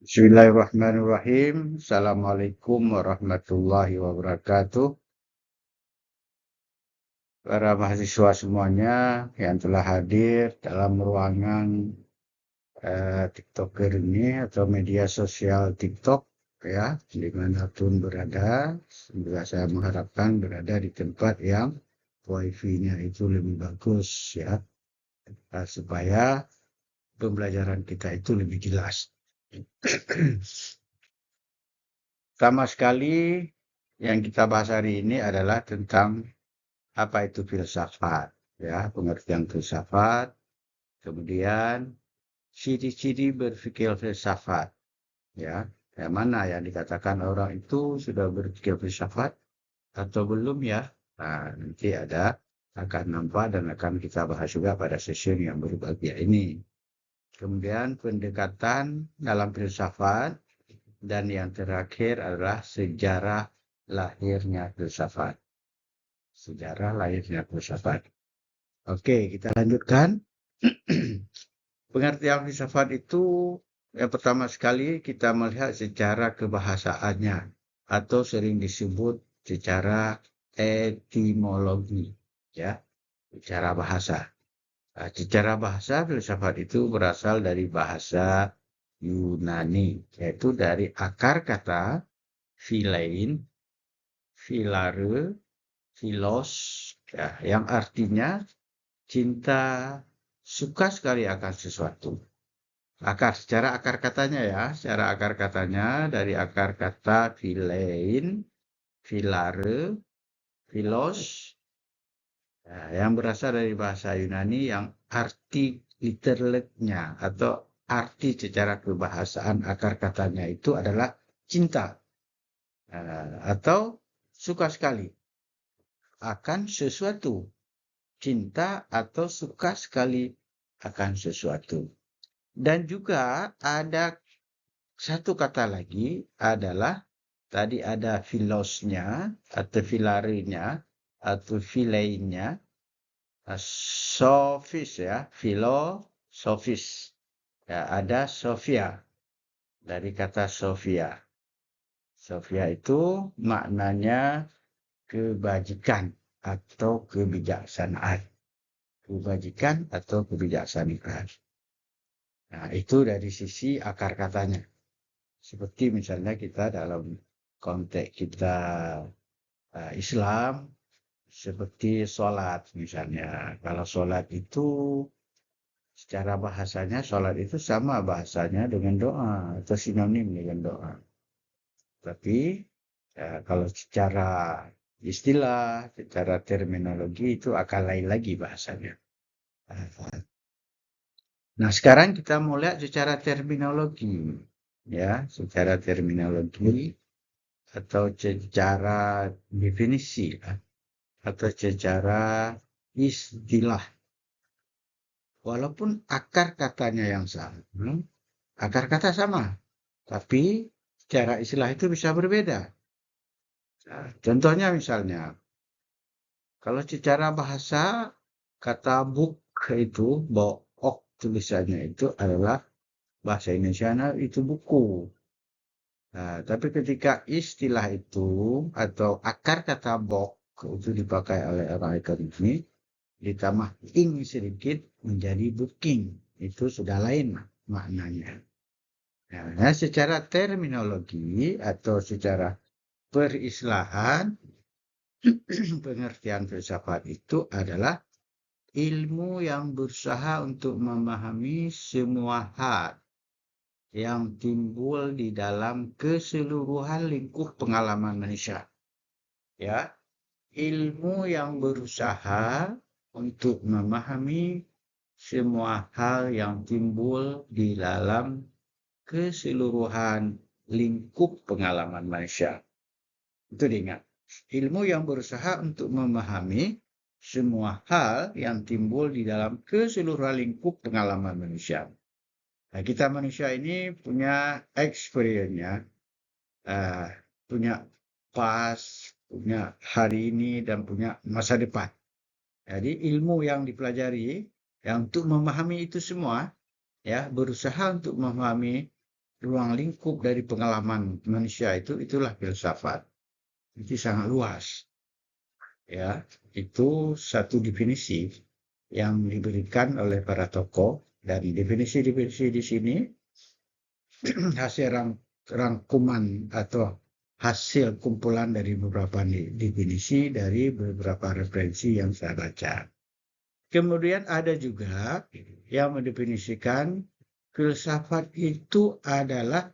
Bismillahirrahmanirrahim. Assalamualaikum warahmatullahi wabarakatuh. Para mahasiswa semuanya yang telah hadir dalam ruangan TikToker ini atau media sosial TikTok ya, dimanapun berada. Semoga saya mengharapkan berada di tempat yang wifi-nya itu lebih bagus ya, supaya pembelajaran kita itu lebih jelas. Pertama sekali yang kita bahas hari ini adalah tentang apa itu filsafat, ya, pengertian filsafat, kemudian ciri-ciri berpikir filsafat, ya, yang mana yang dikatakan orang itu sudah berpikir filsafat atau belum ya. Nah, nanti akan nampak dan akan kita bahas juga pada sesi yang berbahagia ini. Kemudian pendekatan dalam filsafat dan yang terakhir adalah sejarah lahirnya filsafat. Sejarah lahirnya filsafat. Oke, kita lanjutkan. Pengertian filsafat itu yang pertama sekali kita melihat secara kebahasaannya atau sering disebut secara etimologi, ya, secara bahasa. Secara bahasa filsafat itu berasal dari bahasa Yunani, yaitu dari akar kata philein, philare, philos, ya, yang artinya cinta, suka sekali akan sesuatu. Secara akar katanya ya, secara akar katanya dari akar kata philein, philare, philos, ya, yang berasal dari bahasa Yunani yang arti literalnya atau arti secara kebahasaan akar katanya itu adalah cinta, atau suka sekali akan sesuatu. Cinta atau suka sekali akan sesuatu. Dan juga ada satu kata lagi adalah tadi ada filosnya atau filarinya atau fileinnya, sofis ya, filosofis. Ya, ada Sofia dari kata Sofia. Sofia itu maknanya kebajikan atau kebijaksanaan. Kebajikan atau kebijaksanaan. Nah, itu dari sisi akar katanya. Seperti misalnya kita dalam konteks kita Islam, seperti sholat misalnya. Kalau sholat itu secara bahasanya, sholat itu sama bahasanya dengan doa atau sinonim dengan doa. Tapi kalau secara istilah, secara terminologi itu akan lain lagi bahasanya. Nah, sekarang kita mau lihat secara terminologi, ya, secara terminologi atau secara definisi, atau secara istilah. Walaupun akar katanya yang sama, akar kata sama, tapi secara istilah itu bisa berbeda. Nah, contohnya misalnya, kalau secara bahasa, kata book itu, book tulisannya itu adalah bahasa Indonesia itu buku. Nah, tapi ketika istilah itu atau akar kata book itu dipakai oleh orang ekonomi, ditambah ing sedikit menjadi booking. Itu sudah lain maknanya. Nah, secara terminologi atau secara perislahan, pengertian filsafat itu adalah ilmu yang berusaha untuk memahami semua hal yang timbul di dalam keseluruhan lingkup pengalaman manusia. Ya, ilmu yang berusaha untuk memahami semua hal yang timbul di dalam keseluruhan lingkup pengalaman manusia. Itu diingat. Ilmu yang berusaha untuk memahami semua hal yang timbul di dalam keseluruhan lingkup pengalaman manusia. Nah, kita manusia ini punya experience-nya, punya past, punya hari ini, dan punya masa depan. Jadi ilmu yang dipelajari yang untuk memahami itu semua, ya, berusaha untuk memahami ruang lingkup dari pengalaman manusia itulah filsafat. Itu sangat luas. Ya, itu satu definisi yang diberikan oleh para tokoh, dan definisi-definisi di sini hasil rangkuman atau hasil kumpulan dari beberapa definisi dari beberapa referensi yang saya baca. Kemudian ada juga yang mendefinisikan filsafat itu adalah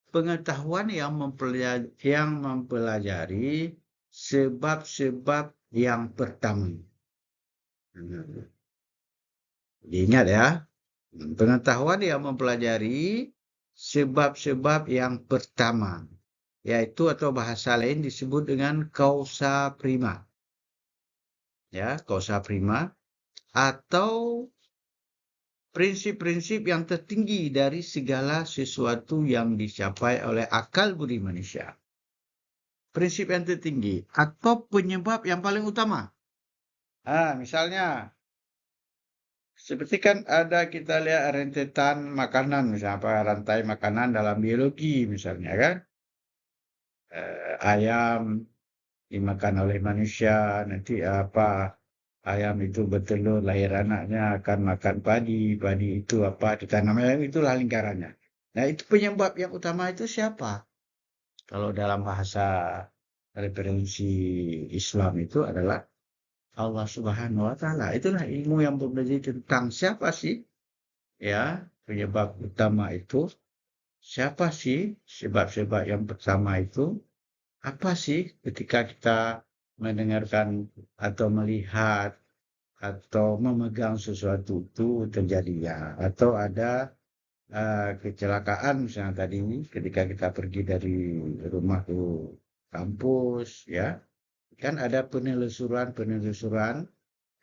pengetahuan yang mempelajari sebab-sebab yang pertama. Diingat ya, pengetahuan yang mempelajari sebab-sebab yang pertama, yaitu atau bahasa lain disebut dengan causa prima. Ya, causa prima atau prinsip-prinsip yang tertinggi dari segala sesuatu yang dicapai oleh akal budi manusia. Prinsip yang tertinggi atau penyebab yang paling utama. Misalnya, seperti kan ada kita lihat rentetan makanan, misalnya rantai makanan dalam biologi misalnya kan. Ayam dimakan oleh manusia, nanti ayam itu bertelur, lahir anaknya akan makan padi itu ditanam ayam, itulah lingkarannya. Nah, itu penyebab yang utama itu siapa? Kalau dalam bahasa referensi Islam itu adalah Allah Subhanahu wa taala. Itulah ilmu yang belajar tentang siapa sih? Ya, penyebab utama itu siapa sih? Sebab-sebab yang pertama itu apa sih ketika kita mendengarkan atau melihat atau memegang sesuatu itu terjadinya, atau ada kecelakaan misalnya tadi ketika kita pergi dari rumah ke kampus, ya kan ada penelusuran.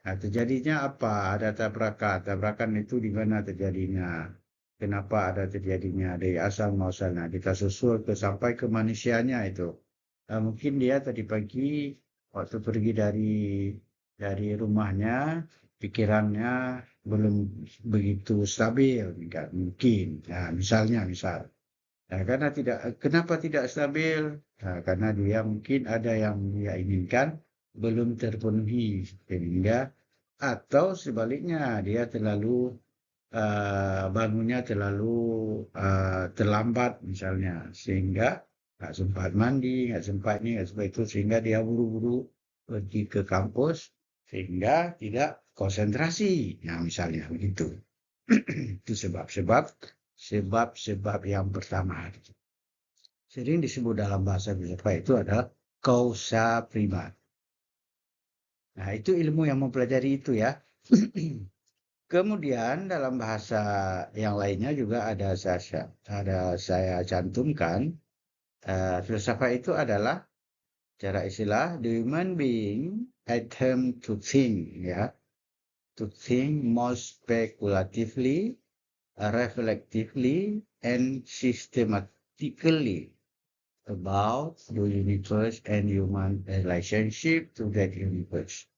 Nah, terjadinya apa? Ada tabrakan itu di mana terjadinya, kenapa ada terjadinya, dari asal muasalnya kita susul sampai ke manusianya itu. Mungkin dia tadi pagi waktu pergi dari rumahnya, pikirannya belum begitu stabil, enggak mungkin. Nah, misal. Nah, kenapa tidak stabil? Nah, karena dia mungkin ada yang dia inginkan belum terpenuhi, sehingga atau sebaliknya dia terlalu bangunnya terlalu terlambat misalnya, sehingga nggak sempat mandi, nggak sempat ini, nggak sempat itu, sehingga dia buru-buru pergi ke kampus, sehingga tidak konsentrasi. Nah, misalnya begitu. Itu sebab-sebab yang pertama. Sering disebut dalam bahasa filsafat itu adalah causa prima. Nah, itu ilmu yang mempelajari itu ya. Kemudian dalam bahasa yang lainnya juga ada saya cantumkan, filsafat itu adalah secara istilah the human being attempt to think, ya, to think more speculatively, reflectively, and systematically about the universe and human relationship to that universe.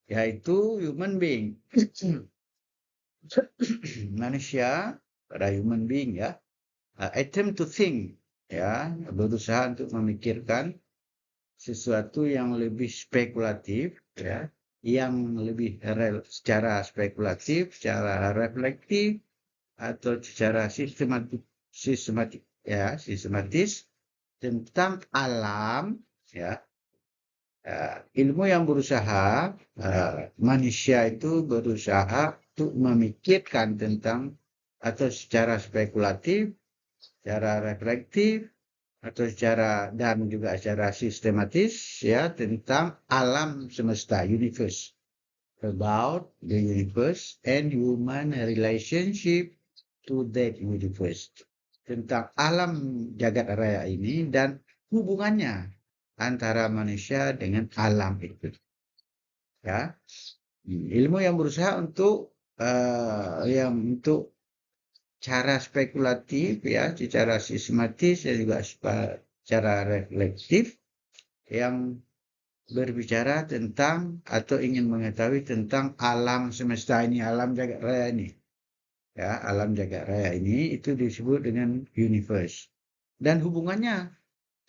Yaitu human being. Manusia pada human being, ya, attempt to think, ya, berusaha untuk memikirkan sesuatu yang lebih spekulatif, ya, yang lebih secara spekulatif, secara reflektif, atau secara sistematis tentang alam, ya. Ilmu yang berusaha, manusia itu berusaha untuk memikirkan tentang atau secara spekulatif, secara reflektif, atau dan juga secara sistematis, ya, tentang alam semesta, universe, about the universe and human relationship to that universe, tentang alam jagat raya ini dan hubungannya antara manusia dengan alam itu, ya. Ilmu yang berusaha untuk cara spekulatif, ya, secara sistematis dan juga secara reflektif, yang berbicara tentang atau ingin mengetahui tentang alam semesta ini, alam jagat raya ini, ya, alam jagat raya ini itu disebut dengan universe. Dan hubungannya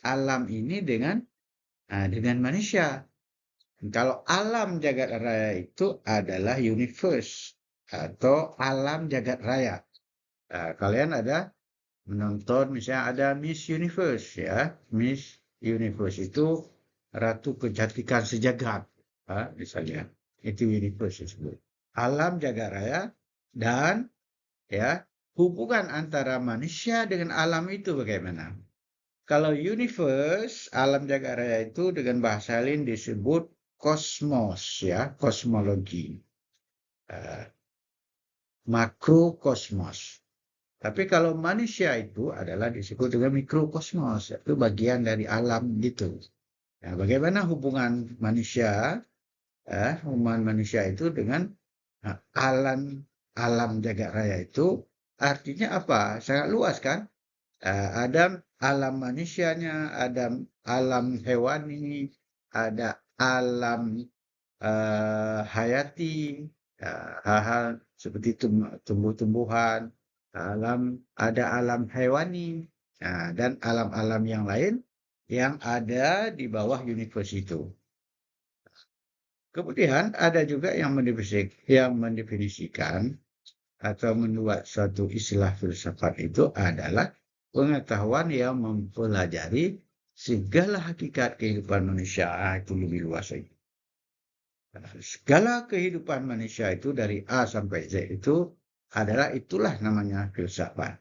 alam ini dengan manusia. Kalau alam jagat raya itu adalah universe atau alam jagat raya. Kalian ada menonton misalnya ada Miss Universe ya. Miss Universe itu ratu kecantikan sejagat, misalnya. Itu universe disebut. Alam jagat raya dan ya hubungan antara manusia dengan alam itu bagaimana? Kalau universe, alam jagat raya itu dengan bahasa lain disebut kosmos ya, kosmologi. Makrokosmos. Tapi kalau manusia itu adalah disebut dengan mikrokosmos, itu bagian dari alam gitu. Nah, bagaimana hubungan manusia itu dengan alam jagat raya itu artinya apa? Sangat luas kan? Ada alam manusianya, ada alam hewani, ada alam hayati, hal-hal seperti tumbuh-tumbuhan, ada alam hewani, dan alam-alam yang lain yang ada di bawah universe itu. Kemudian ada juga yang mendefinisikan atau membuat suatu istilah filsafat itu adalah pengetahuan yang mempelajari segala hakikat kehidupan manusia. Itu lebih luas lagi. Segala kehidupan manusia itu dari A sampai Z itu itulah namanya filsafat.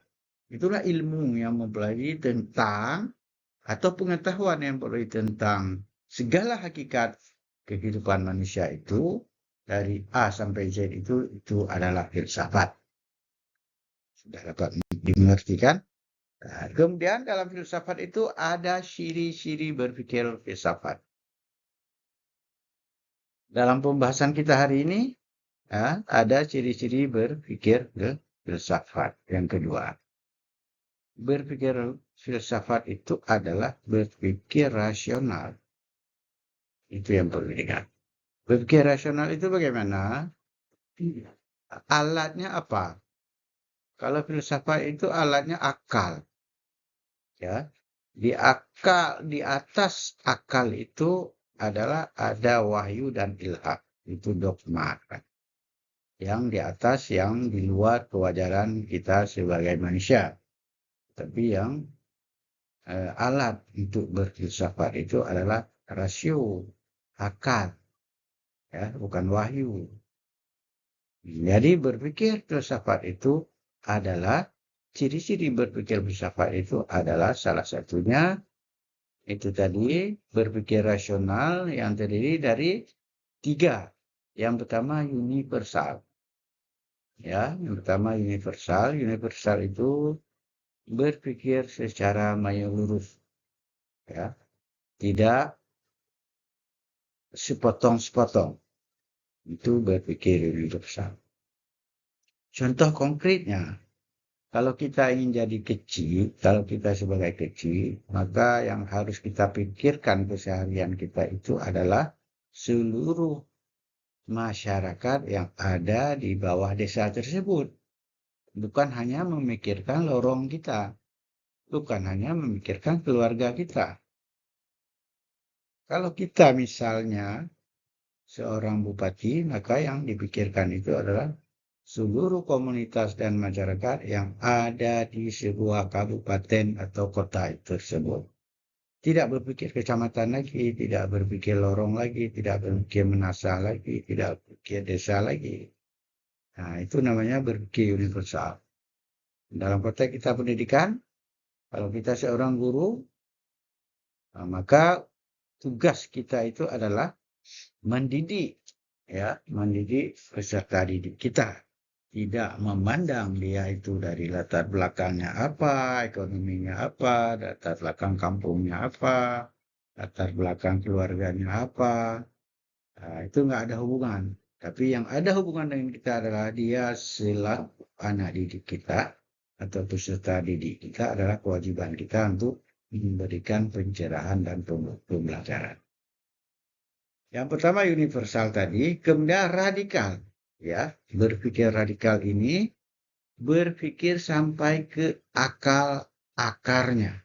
Itulah ilmu yang mempelajari tentang atau pengetahuan yang mempelajari tentang segala hakikat kehidupan manusia itu dari A sampai Z itu adalah filsafat. Sudah dapat dimengerti kan? Kemudian dalam filsafat itu ada ciri-ciri berpikir filsafat. Dalam pembahasan kita hari ini, ada ciri-ciri berpikir filsafat. Yang kedua, berpikir filsafat itu adalah berpikir rasional. Itu yang perlu diingat. Berpikir rasional itu bagaimana? Alatnya apa? Kalau filsafat itu alatnya akal. Ya. Di atas akal itu adalah ada wahyu dan ilham. Itu dogma. Yang di atas, yang di luar kewajaran kita sebagai manusia. Tapi yang alat untuk berfilsafat itu adalah rasio, akal, ya, bukan wahyu. Jadi berpikir filsafat itu adalah ciri-ciri berpikir filsafat itu adalah salah satunya itu tadi berpikir rasional yang terdiri dari 3. Yang pertama universal. Ya, yang pertama universal. Universal itu berpikir secara menyeluruh. Ya, tidak sepotong-sepotong. Itu berpikir universal. Contoh konkretnya, kalau kita ingin jadi kecil, kalau kita sebagai kecil, maka yang harus kita pikirkan keseharian kita itu adalah seluruh masyarakat yang ada di bawah desa tersebut. Bukan hanya memikirkan lorong kita, bukan hanya memikirkan keluarga kita. Kalau kita misalnya seorang bupati, maka yang dipikirkan itu adalah seluruh komunitas dan masyarakat yang ada di sebuah kabupaten atau kota tersebut. Tidak berpikir kecamatan lagi, tidak berpikir lorong lagi, tidak berpikir menasah lagi, tidak berpikir desa lagi. Nah, itu namanya berpikir universal. Dalam konteks kita pendidikan, kalau kita seorang guru, maka tugas kita itu adalah mendidik peserta didik kita. Tidak memandang dia itu dari latar belakangnya apa, ekonominya apa, latar belakang kampungnya apa, latar belakang keluarganya apa. Itu nggak ada hubungan. Tapi yang ada hubungan dengan kita adalah dia selaku anak didik kita atau peserta didik kita adalah kewajiban kita untuk memberikan pencerahan dan pembelajaran. Yang pertama universal tadi, kemudian radikal. Ya, berpikir radikal ini berpikir sampai ke akarnya.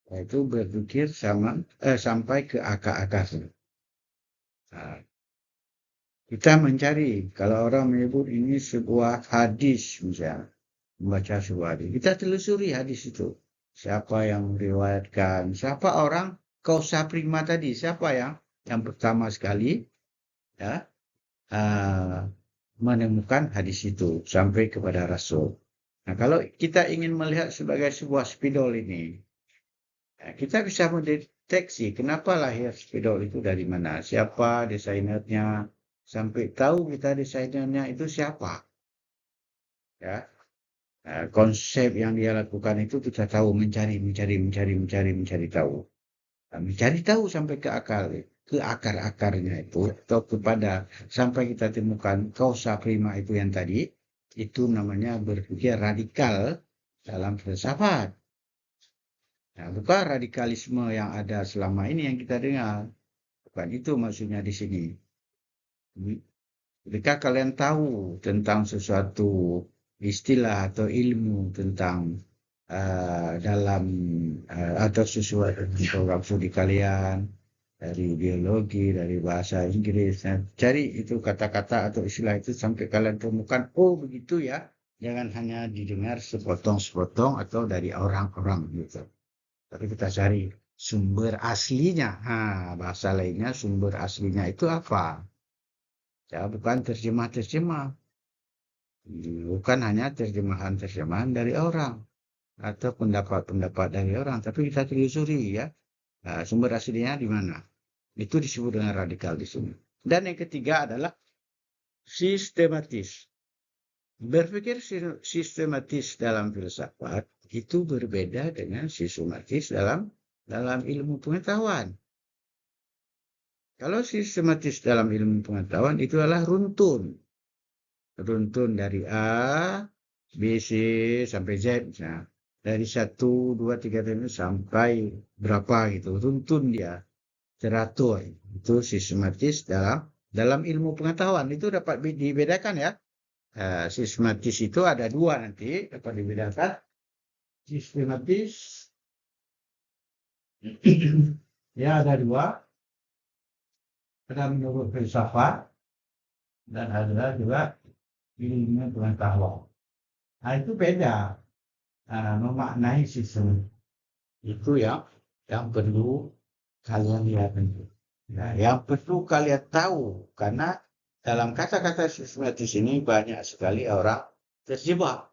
Yaitu berpikir sampai ke akar-akarnya. Nah, kita mencari, kalau orang menyebut ini sebuah hadis misalnya, membaca sebuah hadis, kita telusuri hadis itu. Siapa yang meriwayatkan, siapa orang kausa prima tadi, siapa yang pertama sekali ya menemukan hadis itu sampai kepada Rasul. Nah, kalau kita ingin melihat sebagai sebuah spidol ini, kita bisa mendeteksi kenapa lahir spidol itu dari mana, siapa desainernya, sampai tahu kita desainernya itu siapa. Ya, konsep yang dia lakukan itu kita tahu, mencari tahu. Mencari tahu sampai ke akar-akarnya itu, atau sampai kita temukan kausa prima itu yang tadi, itu namanya berpikir radikal dalam filsafat. Nah, bukan radikalisme yang ada selama ini yang kita dengar. Bukan itu maksudnya di sini. Ketika kalian tahu tentang sesuatu istilah atau ilmu tentang dalam atau sesuatu program studi kalian dari biologi, dari bahasa Inggris, cari itu kata-kata atau istilah itu sampai kalian temukan, oh begitu ya. Jangan hanya didengar sepotong-sepotong atau dari orang-orang gitu. Tapi kita cari sumber aslinya. Bahasa lainnya sumber aslinya itu apa? Ya, bukan terjemah-terjemah. Bukan hanya terjemahan-terjemahan dari orang atau pendapat-pendapat dari orang, tapi kita telusuri ya. Sumber aslinya di mana? Itu disebut dengan radikal di sini. Dan yang ketiga adalah sistematis. Berpikir sistematis dalam filsafat itu berbeda dengan sistematis dalam ilmu pengetahuan. Kalau sistematis dalam ilmu pengetahuan itu adalah runtun. Runtun dari A, B, C, sampai Z. Nah, dari 1, 2, 3, sampai berapa gitu. Runtun dia. Teratur. Itu sistematis dalam ilmu pengetahuan. Itu dapat dibedakan ya. Sistematis itu ada dua nanti. Dapat dibedakan. Sistematis. Ya ada dua. Ada menurut filsafat. Dan ada juga ilmu pengetahuan. Nah itu beda. Memaknai sistem. Itu yang perlu kalian lihat. Nah, yang perlu kalian tahu, karena dalam kata-kata sistematis ini banyak sekali orang terjebak.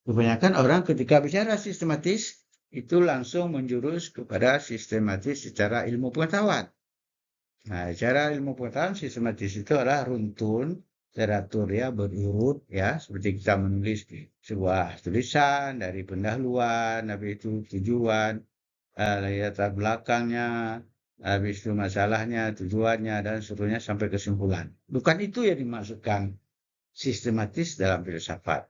Kebanyakan orang ketika bicara sistematis, itu langsung menjurus kepada sistematis secara ilmu pengetahuan. Nah, secara ilmu pengetahuan sistematis itu adalah runtun, teratur ya, berurut ya, seperti kita menulis sebuah tulisan dari pendahuluan, habis itu tujuan, latar belakangnya, habis itu masalahnya, tujuannya, dan seterusnya sampai kesimpulan. Bukan itu yang dimaksudkan sistematis dalam filsafat.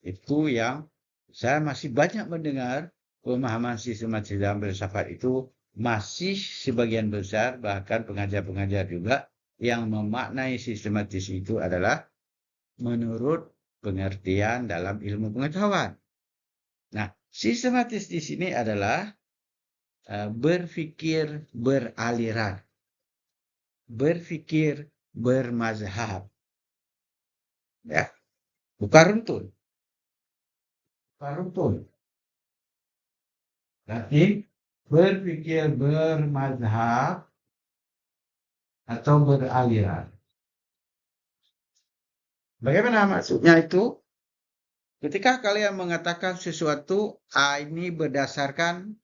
Itu yang saya masih banyak mendengar pemahaman sistematis dalam filsafat itu masih sebagian besar, bahkan pengajar-pengajar juga, yang memaknai sistematis itu adalah menurut pengertian dalam ilmu pengetahuan. Nah, sistematis di sini adalah berpikir beraliran, berpikir bermazhab, ya, bukan runtun, tapi berpikir bermazhab atau beraliran. Bagaimana maksudnya itu? Ketika kalian mengatakan sesuatu ini berdasarkan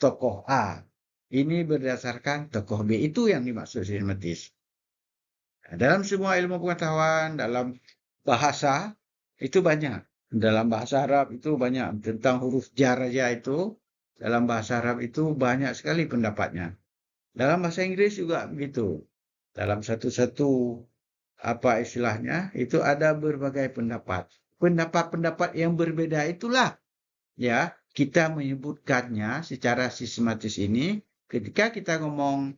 tokoh A, ini berdasarkan tokoh B, itu yang dimaksud sistematis. Dalam semua ilmu pengetahuan, dalam bahasa itu banyak. Dalam bahasa Arab itu banyak tentang huruf jar aja itu. Dalam bahasa Arab itu banyak sekali pendapatnya. Dalam bahasa Inggris juga begitu. Dalam satu-satu apa istilahnya itu ada berbagai pendapat. Pendapat-pendapat yang berbeda itulah ya kita menyebutkannya secara sistematis ini. Ketika kita ngomong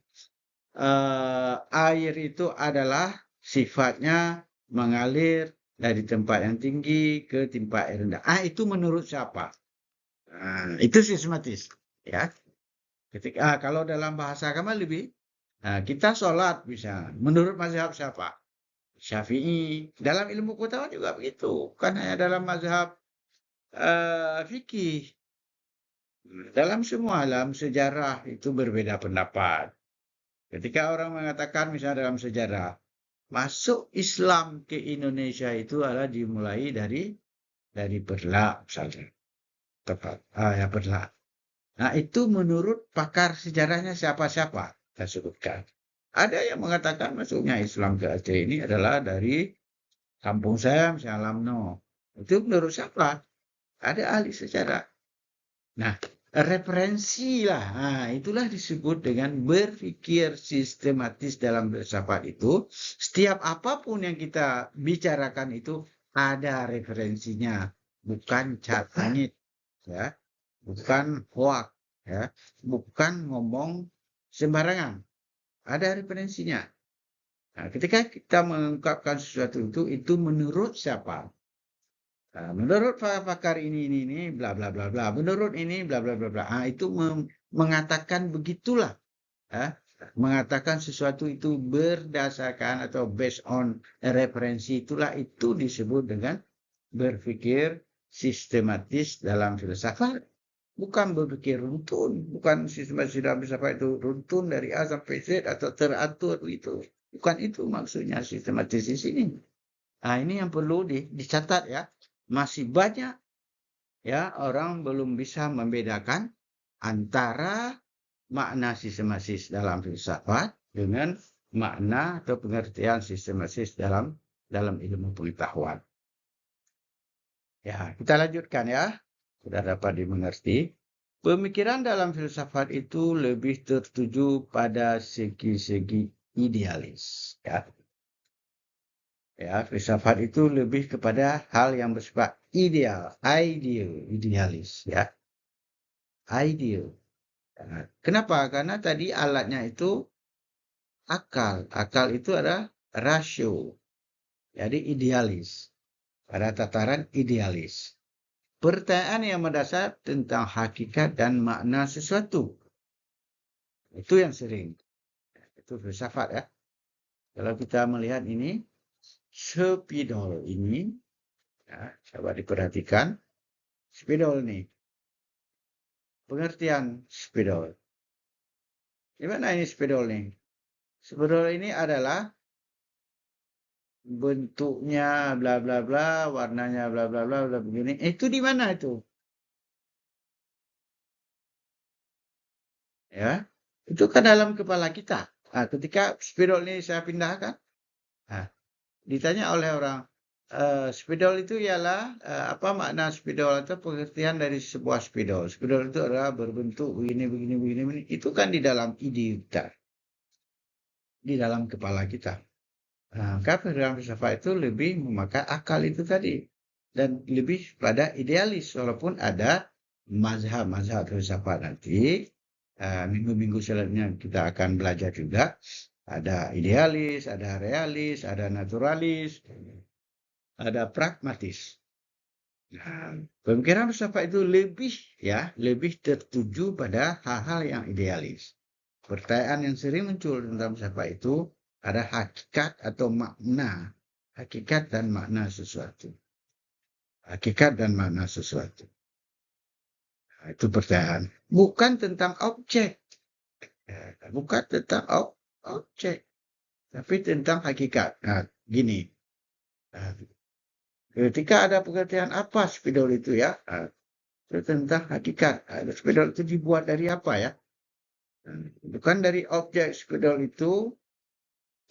air itu adalah sifatnya mengalir dari tempat yang tinggi ke tempat yang rendah. Itu menurut siapa? Itu sistematis, ya. Ketika kalau dalam bahasa agama lebih, kita sholat bisa menurut mazhab siapa? Syafi'i. Dalam ilmu pengetahuan juga begitu, bukan hanya dalam mazhab fikih. Dalam semua alam sejarah itu berbeda pendapat. Ketika orang mengatakan misalnya dalam sejarah, masuk Islam ke Indonesia itu adalah dimulai dari Berlak misalnya. Tepat. Ya Berlak. Nah, itu menurut pakar sejarahnya siapa-siapa saya sebutkan. Ada yang mengatakan masuknya Islam ke Aceh ini adalah dari kampung saya misalnya Lamno. Itu menurut siapa? Ada ahli sejarah. Nah, referensi lah. Itulah disebut dengan berpikir sistematis dalam filsafat itu. Setiap apapun yang kita bicarakan itu ada referensinya, bukan cat langit, ya, bukan hoak, ya, bukan ngomong sembarangan. Ada referensinya. Nah, ketika kita mengungkapkan sesuatu itu menurut siapa? Menurut pakar ini, bla bla bla bla. Menurut ini, bla bla bla bla. Itu mengatakan begitulah. Mengatakan sesuatu itu berdasarkan atau based on referensi, itulah itu disebut dengan berpikir sistematis dalam filsafat. Bukan berpikir runtun, bukan sistematis dalam filsafat itu runtun dari A sampai Z atau teratur itu. Bukan itu maksudnya sistematis di sini. Ini yang perlu dicatat ya. Masih banyak ya orang belum bisa membedakan antara makna sistematis dalam filsafat dengan makna atau pengertian sistematis dalam ilmu pengetahuan. Ya, kita lanjutkan ya. Sudah dapat dimengerti. Pemikiran dalam filsafat itu lebih tertuju pada segi-segi idealis. Ya, filsafat itu lebih kepada hal yang bersifat idealis, ya. Ideal. Kenapa? Karena tadi alatnya itu akal. Akal itu adalah rasio. Jadi idealis. Pada tataran idealis. Pertanyaan yang mendasar tentang hakikat dan makna sesuatu. Itu yang sering. Itu filsafat ya. Kalau kita melihat ini, spidol ini, ya, coba diperhatikan. Spidol ini. Pengertian spidol. Gimana ini spidol ini? Spidol ini adalah bentuknya bla bla bla, warnanya bla bla bla bla begini. Itu di mana itu? Ya. Itu kan dalam kepala kita. Ketika spidol ini saya pindahkan, ditanya oleh orang, spidol itu ialah apa makna spidol atau pengertian dari sebuah spidol. Spidol itu adalah berbentuk begini, begini, begini, begini. Itu kan di dalam ide kita. Di dalam kepala kita. Maka dalam filsafat itu lebih memakai akal itu tadi. Dan lebih pada idealis. Walaupun ada mazhab filsafat nanti. Minggu-minggu selanjutnya kita akan belajar juga. Ada idealis, ada realis, ada naturalis, ada pragmatis. Pemikiran filsafat itu lebih tertuju pada hal-hal yang idealis. Pertanyaan yang sering muncul tentang filsafat itu ada hakikat atau makna. Hakikat dan makna sesuatu. Hakikat dan makna sesuatu. Itu pertanyaan. Bukan tentang objek. Bukan tentang objek. Tapi tentang hakikat. Gini. Ketika ada pengertian apa spidol itu ya. Itu tentang hakikat. Spidol itu dibuat dari apa ya. Bukan dari objek spidol itu.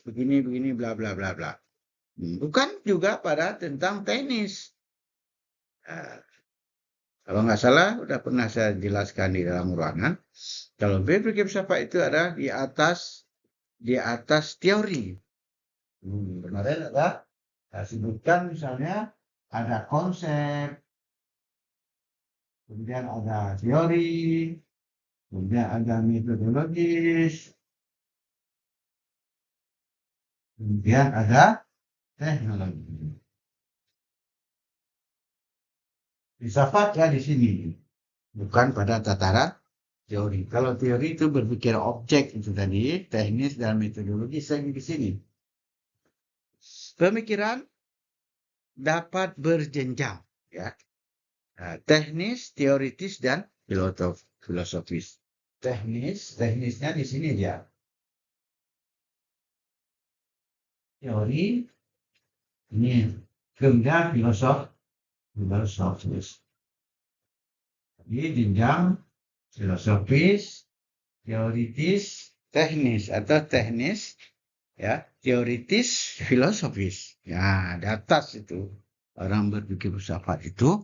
Begini, bla bla bla bla. Bukan juga pada tentang tenis. Kalau nggak salah, udah pernah saya jelaskan di dalam ruangan. Kalau berpikir filsafat itu ada di atas teori. Kemarin saya sebutkan misalnya ada konsep, kemudian ada teori, kemudian ada metodologis, kemudian ada teknologi. Filsafat ya di sini, bukan pada tataran teori. Kalau teori itu berpikir objek itu tadi, teknis dan metodologi saya di sini. Pemikiran dapat berjenjang, ya. Teknis, teoritis dan filosofis. Teknisnya di sini ya. Teori ini kemudian filosofis. Jadi jenjang filosofis, teoritis, teknis atau teknis, ya, teoritis, filosofis. Ya, di atas itu orang berpikir filsafat itu,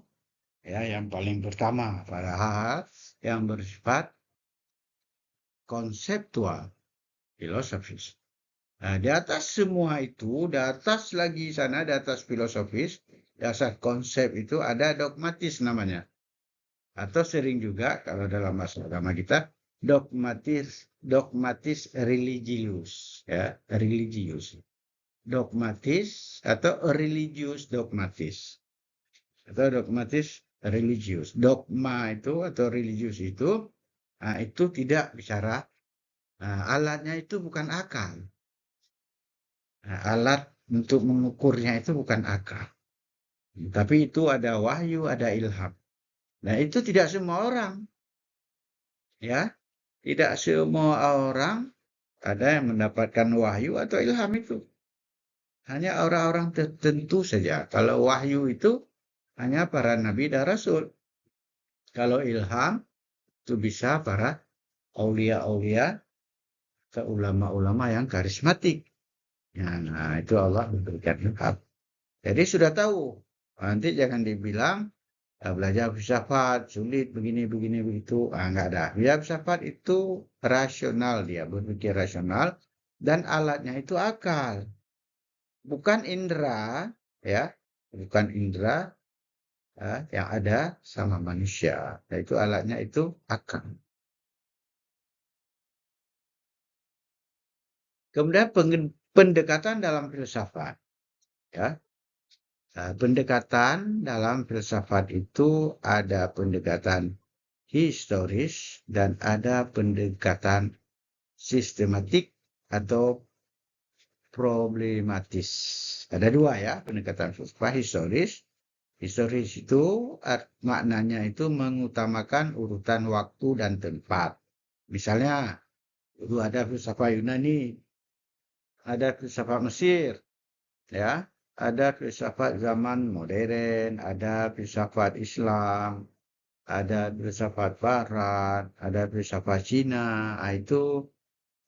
ya, yang paling pertama pada hal yang bersifat konseptual, filosofis. Nah, di atas semua itu, di atas lagi sana, di atas filosofis, di atas konsep itu ada dogmatis namanya. Atau sering juga kalau dalam bahasa agama kita dogmatis religius, ya, religius. Dogmatis atau religius dogmatis. Atau dogmatis religius. Dogma itu atau religius itu tidak bicara, alatnya itu bukan akal. Alat untuk mengukurnya itu bukan akal. Tapi itu ada wahyu, ada ilham. Nah, itu tidak semua orang, ya. Tidak semua orang ada yang mendapatkan wahyu atau ilham itu. Hanya orang-orang tertentu saja. Kalau wahyu itu hanya para nabi dan rasul. Kalau ilham itu bisa para aulia-aulia atau ulama-ulama yang karismatik. Ya, nah, itu Allah memberikan ilham. Jadi sudah tahu. Nanti jangan dibilang belajar filsafat sulit begini begitu. Enggak ada. Belajar filsafat itu rasional, dia berpikir rasional dan alatnya itu akal. Bukan indera, ya. Bukan indera, yang ada sama manusia. Yaitu alatnya itu akal. Kemudian pendekatan dalam filsafat, ya. Pendekatan dalam filsafat itu ada pendekatan historis dan ada pendekatan sistematik atau problematis. Ada dua, ya, pendekatan filsafat historis. Historis itu maknanya itu mengutamakan urutan waktu dan tempat. Misalnya, dulu ada filsafat Yunani, ada filsafat Mesir, ya, ada filsafat zaman modern, ada filsafat Islam, ada filsafat Barat, ada filsafat Cina. Itu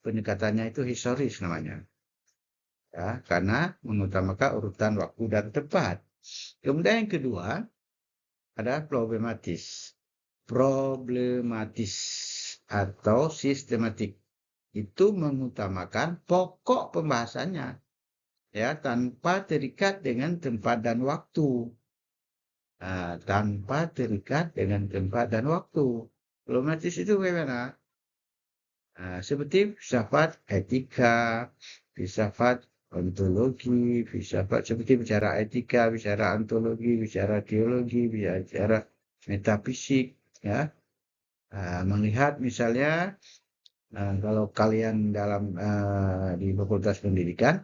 pendekatannya itu historis namanya, ya, karena mengutamakan urutan waktu dan tempat. Kemudian yang kedua ada problematis atau sistematik. Itu mengutamakan pokok pembahasannya, ya, tanpa terikat dengan tempat dan waktu. Tanpa terikat dengan tempat dan waktu. Problematis itu bagaimana? Seperti filsafat etika, filsafat ontologi, filsafat seperti bicara etika, bicara ontologi, bicara teologi, bicara metafisik, ya. Melihat misalnya kalau kalian dalam di Fakultas Pendidikan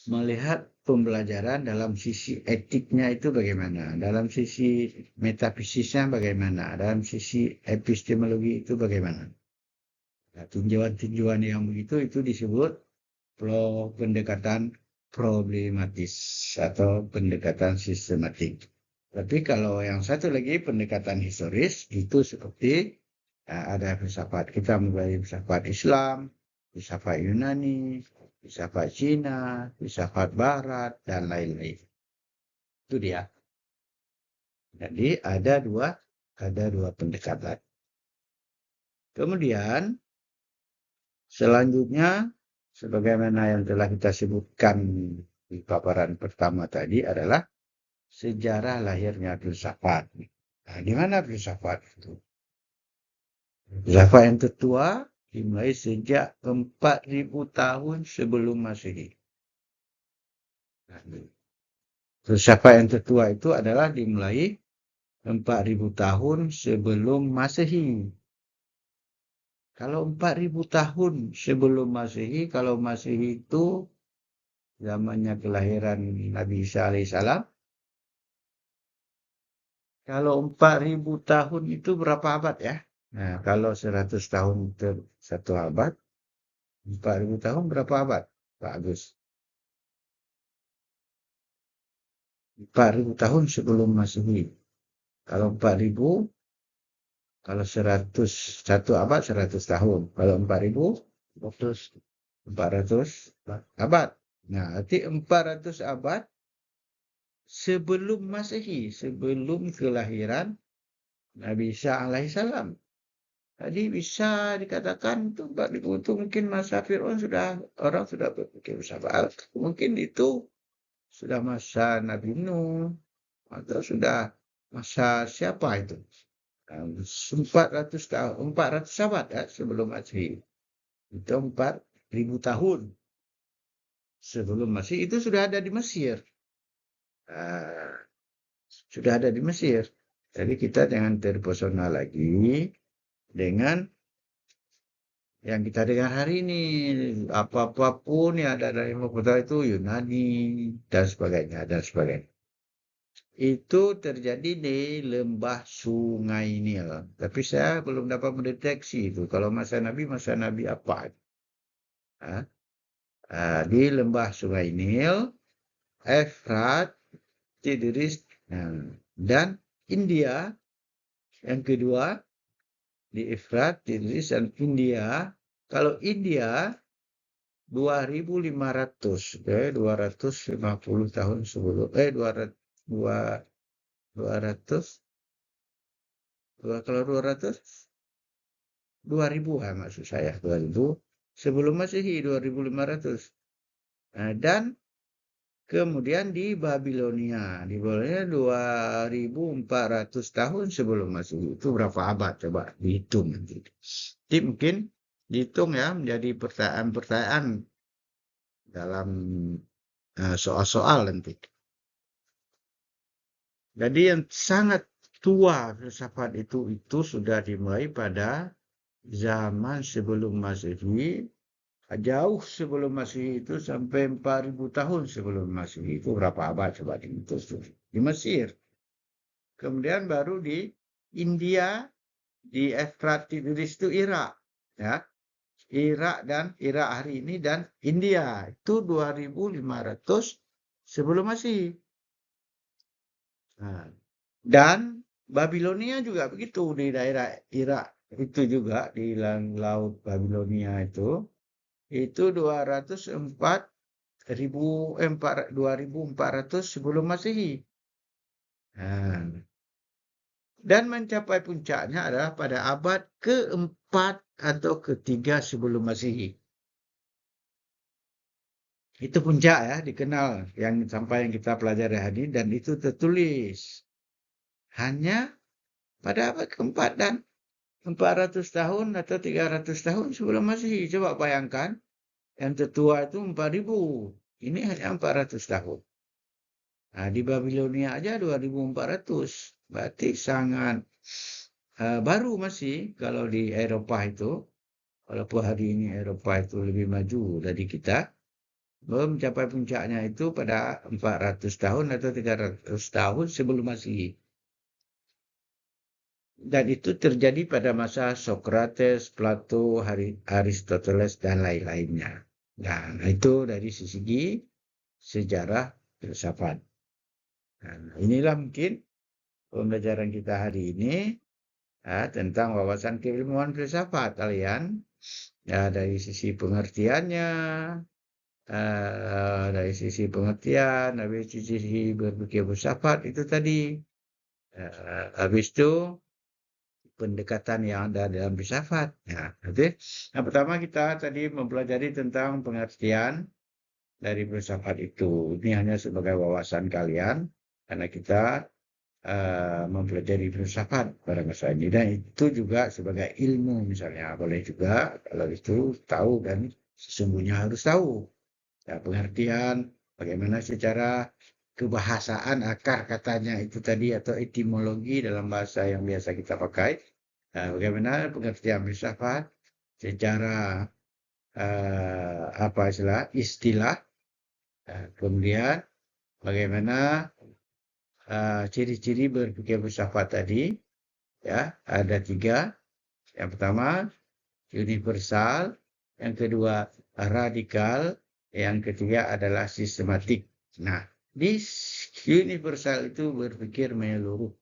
melihat pembelajaran dalam sisi etiknya itu bagaimana, dalam sisi metafisisnya bagaimana, dalam sisi epistemologi itu bagaimana. Nah, tinjauan-tinjauan yang begitu itu disebut pendekatan problematis atau pendekatan sistematik. Tapi kalau yang satu lagi pendekatan historis itu seperti ada filsafat, kita mulai filsafat Islam, filsafat Yunani, filsafat Cina, filsafat Barat dan lain-lain. Itu dia. Jadi ada dua pendekatan. Kemudian selanjutnya, sebagaimana yang telah kita sebutkan di paparan pertama tadi adalah sejarah lahirnya filsafat. Nah, di mana filsafat itu? Filsafat yang tertua dimulai sejak 4.000 tahun sebelum Masehi. Nah, filsafat yang tertua itu adalah dimulai 4.000 tahun sebelum Masehi. Kalau 4.000 tahun sebelum Masehi, kalau Masehi itu zamannya kelahiran Nabi Isa alaihissalam. Kalau 4.000 tahun itu berapa abad ya? Nah, kalau 100 tahun satu abad, 4.000 tahun berapa abad, Pak Agus? 4.000 tahun sebelum Masehi. Kalau 4.000, kalau 100, satu abad 100 tahun. Kalau 4.000, 400 abad. Nah, berarti 400 abad sebelum Masehi, sebelum kelahiran Nabi Isa alaihissalam. Jadi bisa dikatakan itu 4.000 itu mungkin masa Fir'aun orang sudah berpikir sabar. Mungkin itu sudah masa Nabi Nuh atau sudah masa siapa itu? 400 tahun, 400 abad ya, sebelum Masehi. Itu 4.000 tahun sebelum Masehi itu sudah ada di Mesir. Ah, sudah ada di Mesir. Jadi kita jangan terpesona lagi dengan yang kita dengar hari ini. Apapun yang ada dari Mesir itu Yunani dan sebagainya dan sebagainya. Itu terjadi di lembah Sungai Nil. Tapi saya belum dapat mendeteksi itu. Kalau masa Nabi apa? Di lembah Sungai Nil, Efrat, Tigris, dan India. Yang kedua, di Efrat, Tigris, dan India. Kalau India, 2.500, 250 tahun sebelum, 200, kalau 2.000 maksud saya, 2.000 sebelum Masehi, 2.500. Dan kemudian di Babilonia 2.400 tahun sebelum Masehi. Itu berapa abad? Coba dihitung nanti. Jadi mungkin dihitung ya, menjadi pertanyaan-pertanyaan dalam soal-soal nanti. Jadi yang sangat tua filsafat itu sudah dimulai pada zaman sebelum Masehi, jauh sebelum Masehi itu sampai 4.000 tahun sebelum Masehi. Itu berapa abad coba dihitung di Mesir. Kemudian baru di India, di Efrat Tigris itu Irak, ya. Irak hari ini dan India itu 2.500 sebelum Masehi. Nah, dan Babilonia juga begitu di daerah Irak itu juga di laut Babilonia itu 2.400 sebelum Masehi. Dan mencapai puncaknya adalah pada abad keempat atau ketiga sebelum Masehi. Itu puncak ya, dikenal yang sampai yang kita pelajari hari ini, dan itu tertulis hanya pada abad keempat dan 400 tahun atau 300 tahun sebelum Masehi. Coba bayangkan, yang tertua itu 4.000. Ini hanya 400 tahun. Nah, di Babilonia aja 2.400. Berarti sangat baru masih kalau di Eropa itu. Walaupun hari ini Eropa itu lebih maju dari kita. Belum mencapai puncaknya itu pada 400 tahun atau 300 tahun sebelum Masehi. Dan itu terjadi pada masa Socrates, Plato, Aristoteles, dan lain-lainnya. Nah, itu dari segi sejarah filsafat. Nah, inilah mungkin pembelajaran kita hari ini tentang wawasan keilmuan filsafat kalian. Ya, dari sisi pengertiannya, dari sisi berpikir filsafat itu tadi. Habis itu pendekatan yang ada dalam filsafat. Ya, jadi yang pertama kita tadi mempelajari tentang pengertian dari filsafat itu. Ini hanya sebagai wawasan kalian karena kita mempelajari filsafat pada masa ini, dan itu juga sebagai ilmu misalnya boleh juga kalau itu tahu dan sesungguhnya harus tahu ya, pengertian Bagaimana secara kebahasaan akar katanya itu tadi atau etimologi dalam bahasa yang biasa kita pakai. Bagaimana pengertian filsafat secara istilah. Kemudian bagaimana ciri-ciri berpikir filsafat tadi, ya, ada 3. Yang pertama universal, yang kedua radikal, yang ketiga adalah sistematik. Nah, di universal itu berpikir menyeluruh,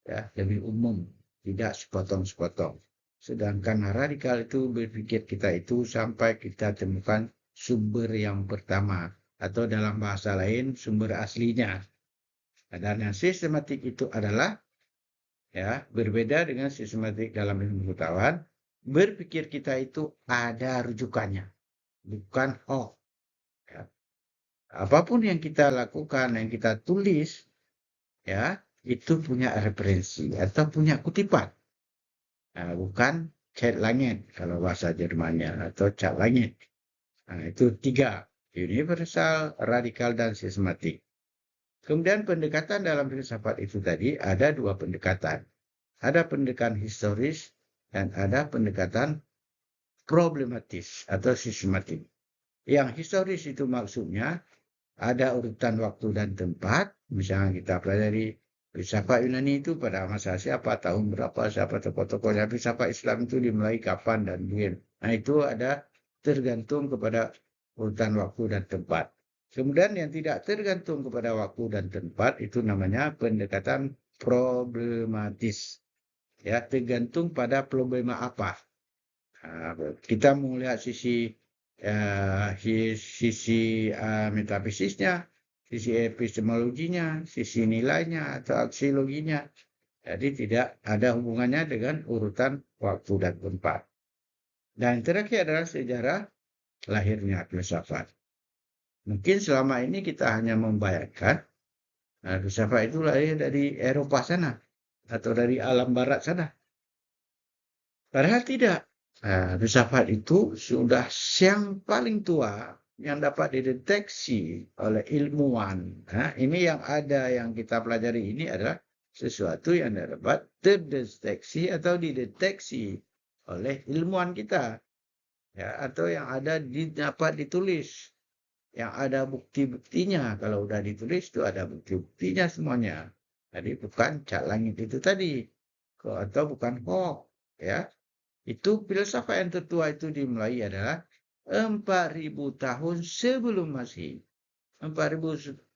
ya, lebih umum, tidak sepotong-sepotong. Sedangkan radikal itu berpikir kita itu sampai kita temukan sumber yang pertama, atau dalam bahasa lain sumber aslinya. Dan yang sistematik itu adalah, ya, berbeda dengan sistematik dalam ilmu pengetahuan. Berpikir kita itu ada rujukannya, bukan hoax. Ya. Apapun yang kita lakukan, yang kita tulis, ya, itu punya referensi atau punya kutipan. Nah, bukan cat langit kalau bahasa Jermannya, atau cat langit. Nah, itu 3, universal, radikal, dan sistematik. Kemudian pendekatan dalam filsafat itu tadi ada 2 pendekatan. Ada pendekatan historis dan ada pendekatan problematis atau sistematik. Yang historis itu maksudnya ada urutan waktu dan tempat. Misalnya kita pelajari filsafat Yunani itu pada masa siapa, tahun berapa, siapa tokoh-tokohnya. Filsafat Islam itu dimulai kapan dan begini. Nah, itu ada tergantung kepada urutan waktu dan tempat. Kemudian yang tidak tergantung kepada waktu dan tempat itu namanya pendekatan problematis. Ya, tergantung pada problema apa. Kita mau lihat sisi metafisisnya, sisi epistemologinya, sisi nilainya atau aksiologinya. Jadi tidak ada hubungannya dengan urutan waktu dan tempat. Dan terakhir adalah sejarah lahirnya filsafat. Mungkin selama ini kita hanya membayangkan filsafat itu lahir dari Eropa sana atau dari alam barat sana. Padahal tidak. Filsafat itu sudah yang paling tua yang dapat dideteksi oleh ilmuwan. Ini yang ada yang kita pelajari ini adalah sesuatu yang dapat terdeteksi atau dideteksi oleh ilmuwan kita, ya, atau yang ada dapat ditulis, yang ada bukti-buktinya. Kalau udah ditulis itu ada bukti-buktinya semuanya. Jadi bukan cat langit itu tadi, atau bukan hoax, ya. Itu filsafat yang tertua itu dimulai adalah 4.000 tahun sebelum Masehi. 4.000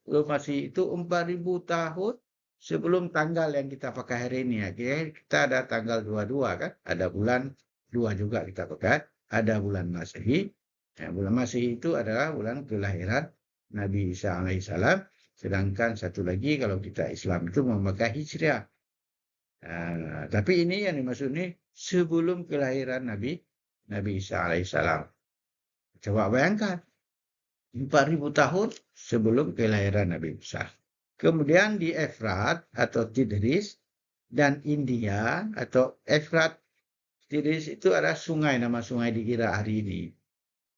sebelum Masehi itu 4.000 tahun sebelum tanggal yang kita pakai hari ini. Kita ada tanggal 22 kan, ada bulan 2 juga kita pakai, ada bulan Masehi. Bulan Masehi itu adalah bulan kelahiran Nabi Isa alaihissalam. Sedangkan satu lagi kalau kita Islam itu memakai Hijriah. Tapi ini yang dimaksud ini sebelum kelahiran Nabi Isa alaihissalam. Coba bayangkan, 4.000 tahun sebelum kelahiran Nabi Isa. Kemudian di Efrat atau Tigris dan India atau Efrat, Tigris itu adalah sungai, nama sungai di Irak hari ini.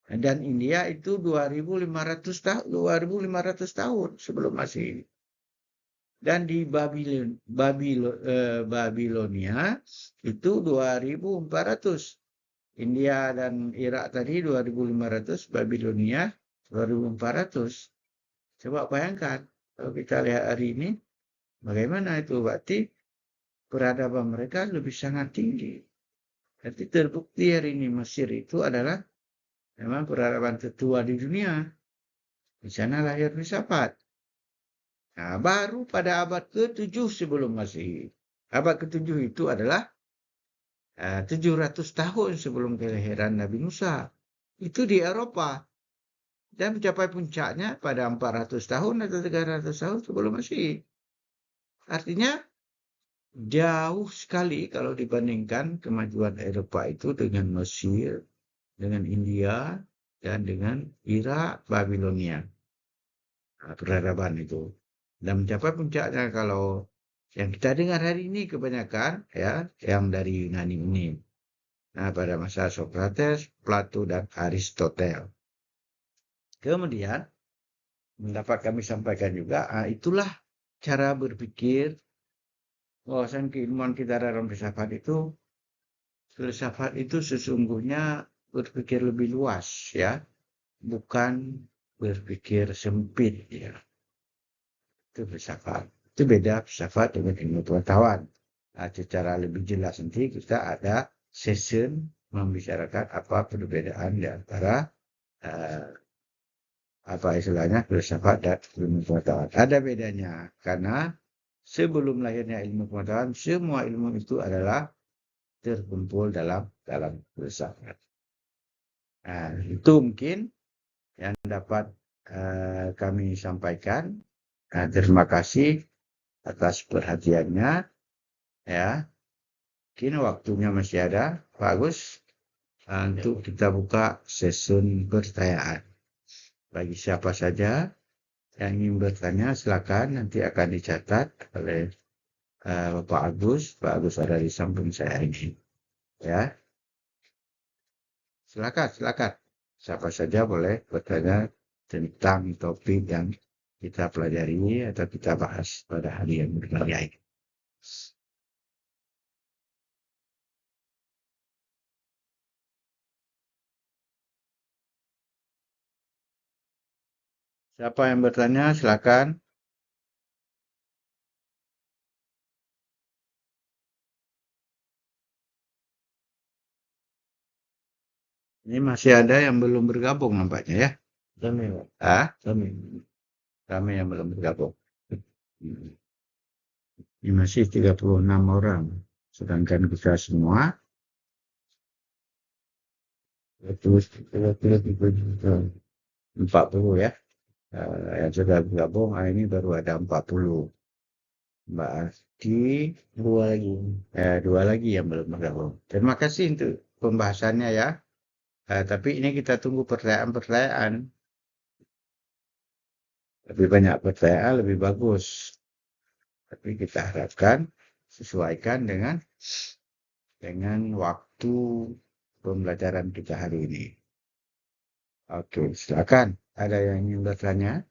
Dan India itu 2.500 tahun sebelum Masehi. Dan di Babilonia itu 2.400. India dan Irak tadi 2.500, Babilonia 2.400. Coba bayangkan, kalau kita lihat hari ini, bagaimana itu? Berarti peradaban mereka lebih sangat tinggi. Jadi terbukti hari ini Mesir itu adalah memang peradaban tertua di dunia. Di sana lahir filsafat. Nah, baru pada abad ke-7 sebelum Masehi. Abad ke-7 itu adalah 700 tahun sebelum kelahiran Nabi Musa. Itu di Eropa. Dan mencapai puncaknya pada 400 tahun atau 300 tahun sebelum Masehi. Artinya jauh sekali kalau dibandingkan kemajuan Eropa itu dengan Mesir, dengan India, dan dengan Irak, Babilonia. Peradaban itu. Dan mencapai puncaknya kalau yang kita dengar hari ini kebanyakan, ya, yang dari Yunani ini. Nah, pada masa Sokrates, Plato, dan Aristoteles. Kemudian dapat kami sampaikan juga, itulah cara berpikir wawasan keilmuan kita dalam filsafat itu sesungguhnya berpikir lebih luas ya, bukan berpikir sempit ya. Itu filsafat. Itu beda filsafat dengan ilmu pengetahuan. Secara lebih jelas nanti kita ada session membicarakan apa perbedaan di antara apa istilahnya filsafat dan ilmu pengetahuan. Ada bedanya karena sebelum lahirnya ilmu pengetahuan, semua ilmu itu adalah terkumpul dalam filsafat. Itu mungkin yang dapat kami sampaikan. Terima kasih atas perhatiannya. Ya, mungkin waktunya masih ada, Pak Agus, untuk kita buka sesi pertanyaan. Bagi siapa saja yang ingin bertanya, silakan, nanti akan dicatat oleh Pak Agus. Pak Agus ada di samping saya ini. Ya, silakan. Siapa saja boleh bertanya tentang topik yang kita pelajari atau kita bahas pada hari yang berbahagia ini. Siapa yang bertanya, silakan. Ini masih ada yang belum bergabung nampaknya ya. Kami, kami yang belum bergabung. Ini masih 36 orang. Sedangkan kita semua 40 ya. Yang sudah bergabung ini baru ada 40. Mbak Asti, dua lagi yang belum bergabung. Terima kasih untuk pembahasannya ya. Tapi ini kita tunggu pertanyaan-pertanyaan. Lebih banyak pertanyaan, lebih bagus. Tapi kita harapkan sesuaikan dengan waktu pembelajaran kita hari ini. Oke, silakan. Ada yang ingin bertanya?